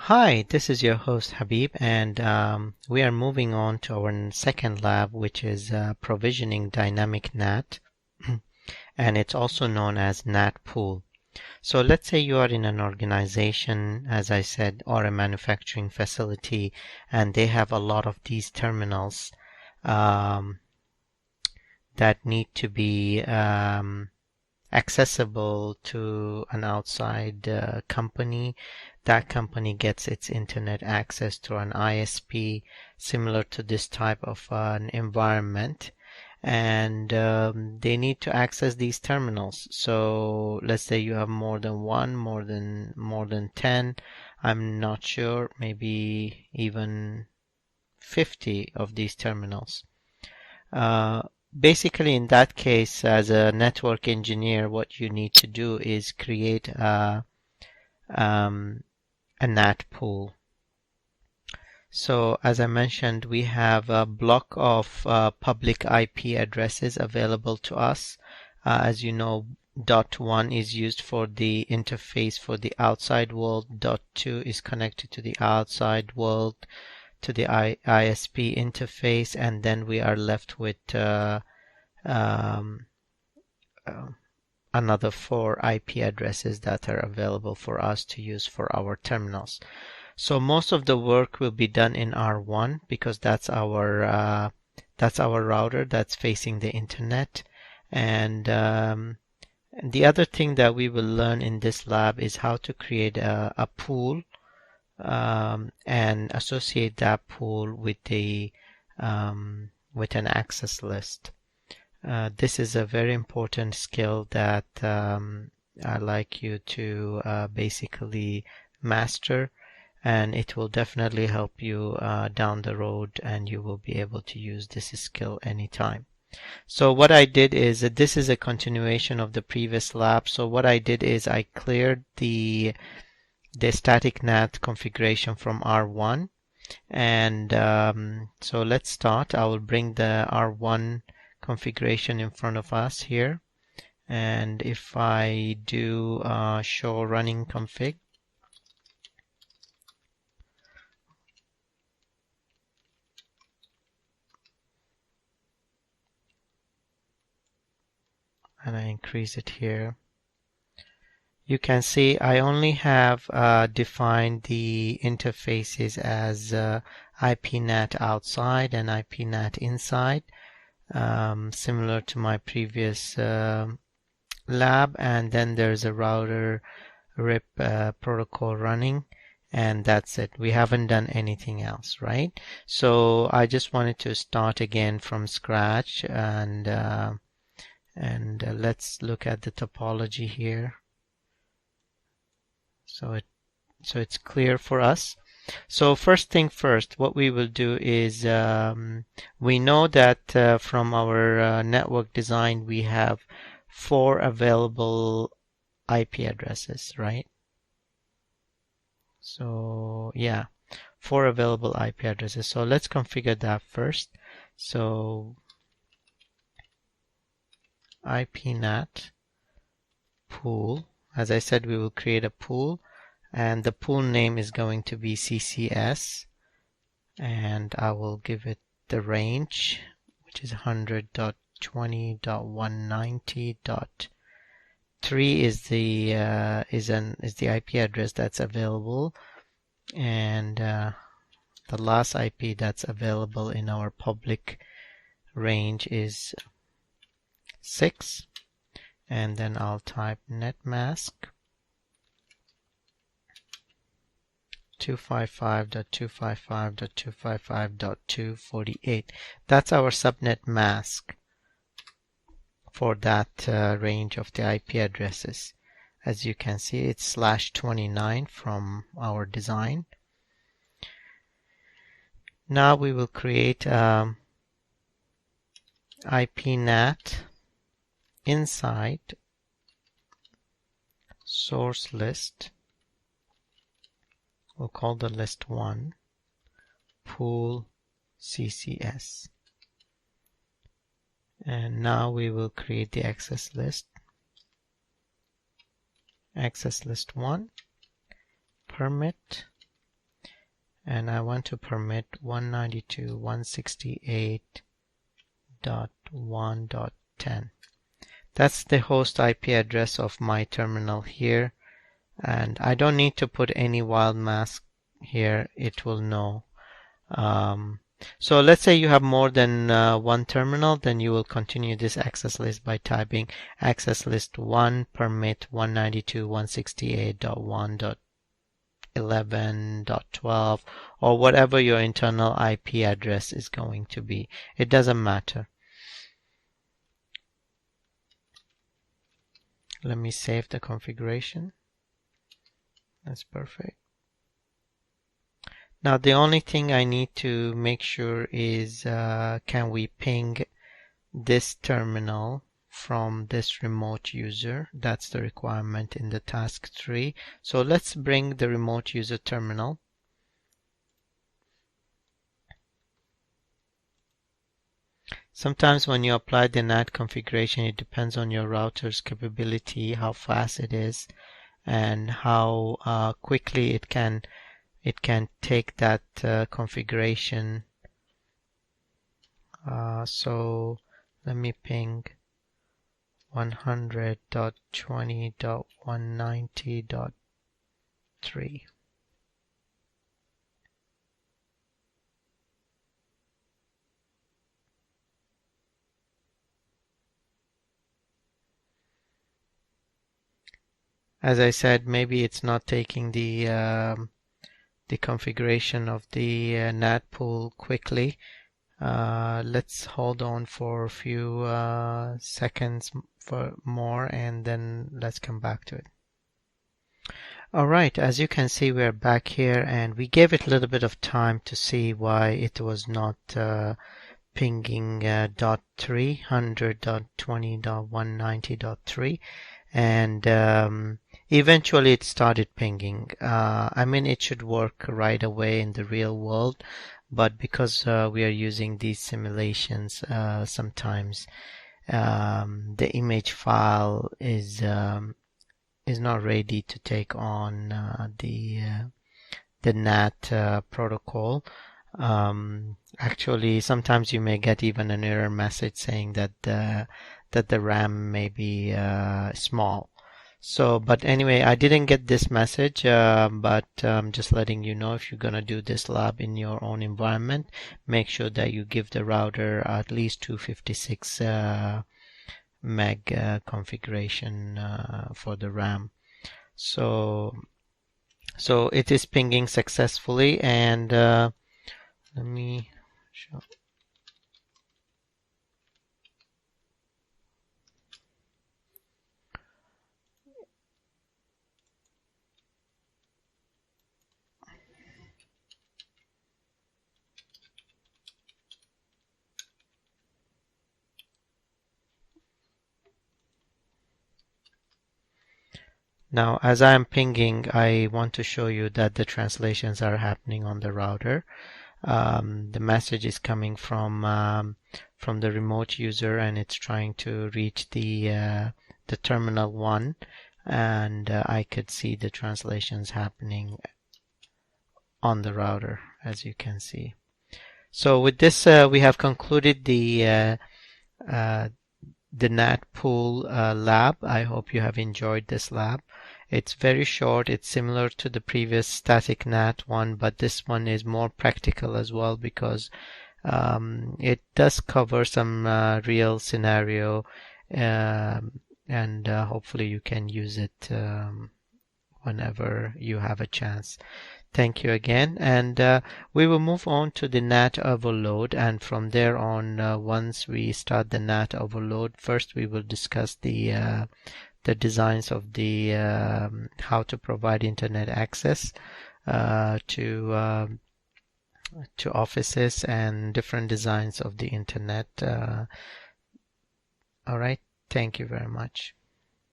Hi, this is your host Habib, and we are moving on to our second lab, which is provisioning dynamic NAT, and it's also known as NAT pool. So let's say you are in an organization, as I said, or a manufacturing facility, and they have a lot of these terminals that need to be accessible to an outside company. That company gets its internet access through an ISP similar to this type of an environment, and they need to access these terminals. So let's say you have more than one, more than 10, I'm not sure, maybe even 50 of these terminals. Basically, in that case, as a network engineer, what you need to do is create a NAT pool. So as I mentioned, we have a block of public IP addresses available to us. As you know, .1 is used for the interface for the outside world. .2 is connected to the outside world, to the ISP interface, and then we are left with another 4 IP addresses that are available for us to use for our terminals. So most of the work will be done in R1 because that's our router that's facing the internet. And the other thing that we will learn in this lab is how to create a pool and associate that pool with with an access list. This is a very important skill that I'd like you to basically master, and it will definitely help you down the road, and you will be able to use this skill anytime. So what I did is this is a continuation of the previous lab. So what I did is I cleared the static NAT configuration from R1, and so let's start. I will bring the R1 configuration in front of us here, and if I do show running config, and I increase it here, you can see I only have defined the interfaces as IPNAT outside and IPNAT inside, similar to my previous lab, and then there's a router RIP protocol running, and that's it. We haven't done anything else, right? So I just wanted to start again from scratch, and let's look at the topology here. So it's clear for us. So first thing first, what we will do is we know that from our network design we have 4 available IP addresses, right? So yeah, 4 available IP addresses. So let's configure that first. So IPNAT pool. As I said, we will create a pool, and the pool name is going to be CCS, and I will give it the range, which is 100.20.190.3 is the IP address that's available, and the last IP that's available in our public range is 6. And then I'll type netmask 255.255.255.248. That's our subnet mask for that range of the IP addresses. As you can see, it's /29 from our design. Now we will create IPNAT inside source list. We'll call the list 1 pool CCS, and now we will create the access list. Access list 1 permit and I want to permit 192.168.1.10. That's the host IP address of my terminal here, and I don't need to put any wild mask here. It will know. So let's say you have more than one terminal, then you will continue this access list by typing access list 1 permit 192.168.1.11.12 or whatever your internal IP address is going to be. It doesn't matter. Let me save the configuration. That's perfect. Now the only thing I need to make sure is can we ping this terminal from this remote user? That's the requirement in the task 3. So let's bring the remote user terminal. Sometimes when you apply the NAT configuration, it depends on your router's capability, how fast it is, and how quickly it can take that configuration. So let me ping 100.20.190.3. As I said, maybe it's not taking the configuration of the NAT pool quickly. Let's hold on for a few seconds for more, and then let's come back to it. Alright, as you can see, we're back here, and we gave it a little bit of time to see why it was not pinging .3, 100.20.190.3, and eventually it started pinging. I mean, it should work right away in the real world, but because we are using these simulations, sometimes the image file is not ready to take on the NAT protocol. Actually, sometimes you may get even an error message saying that the RAM may be small. So, but anyway, I didn't get this message, but just letting you know, if you're going to do this lab in your own environment, make sure that you give the router at least 256 meg configuration for the RAM. So it is pinging successfully, and let me show. Now, as I am pinging, I want to show you that the translations are happening on the router. The message is coming from the remote user, and it's trying to reach the terminal 1, and I could see the translations happening on the router, as you can see. So with this, we have concluded the NAT pool lab. I hope you have enjoyed this lab. It's very short. It's similar to the previous static NAT one, but this one is more practical as well, because it does cover some real scenario, and hopefully you can use it whenever you have a chance. Thank you again, and we will move on to the NAT overload, and from there on, once we start the NAT overload, first we will discuss the designs of the how to provide internet access to offices and different designs of the internet. All right, thank you very much.